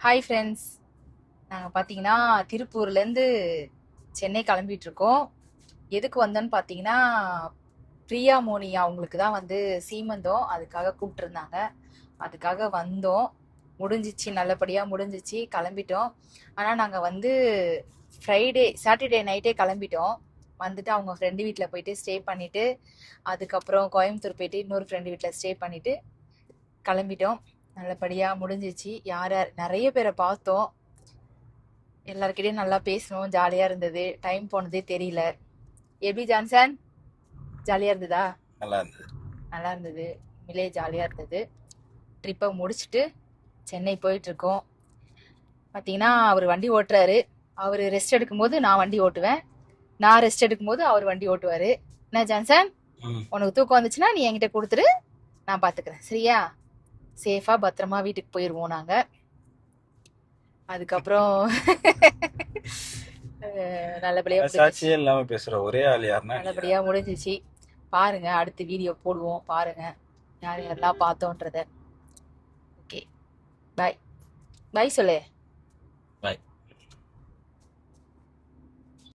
Hi friends. நாங்கள் பார்த்தீங்கன்னா திருப்பூர்லேருந்து சென்னை கிளம்பிட்டு இருக்கோம். எதுக்கு வந்தோன்னு பார்த்தீங்கன்னா பிரியா மோனியா அவங்களுக்கு தான் வந்து சீமந்தம் அதுக்காக கூப்பிட்டுருந்தாங்க. அதுக்காக வந்தோம். முடிஞ்சிச்சு, நல்லபடியாக முடிஞ்சிச்சு, கிளம்பிட்டோம். ஆனால் நாங்கள் வந்து சாட்டர்டே நைட்டே கிளம்பிட்டோம். வந்துட்டு அவங்க ஃப்ரெண்டு வீட்டில் போயிட்டு ஸ்டே பண்ணிவிட்டு அதுக்கப்புறம் கோயம்புத்தூர் போயிட்டு இன்னொரு ஃப்ரெண்டு வீட்டில் ஸ்டே பண்ணிவிட்டு கிளம்பிட்டோம். நல்லபடியாக முடிஞ்சிச்சு. யார் யார் நிறைய பேரை பார்த்தோம். எல்லார்கிட்டயும் நல்லா பேசணும், ஜாலியாக இருந்தது. டைம் போனதே தெரியல. எப்படி ஜான்சன், ஜாலியாக இருந்ததா? நல்லா இருந்தது. நல்லா இருந்தது, உண்மையிலே ஜாலியாக இருந்தது. ட்ரிப்பை முடிச்சுட்டு சென்னை போயிட்டு இருக்கோம். பார்த்தீங்கன்னா அவர் வண்டி ஓட்டுறாரு. அவர் ரெஸ்ட் எடுக்கும்போது நான் வண்டி ஓட்டுவேன், நான் ரெஸ்ட் எடுக்கும்போது அவர் வண்டி ஓட்டுவார். என்ன ஜான்சன், உனக்கு தூக்கம் வந்துச்சுன்னா நீ என்கிட்ட கொடுத்துரு, நான் பார்த்துக்கிறேன், சரியா? சேஃபாக பத்திரமா வீட்டுக்கு போயிடுவோம் நாங்கள். அதுக்கப்புறம் நல்லபடியாக சாட்சியே இல்லாம பேசுற ஒரே ஆள் யாருன்னா நல்லபடியாக முடிஞ்சிச்சு. பாருங்க, அடுத்த வீடியோ போடுவோம். பாருங்க யார் யாரெல்லாம் பார்த்தோன்றத. ஓகே, பாய். பாய் சொல்லு. பாய்.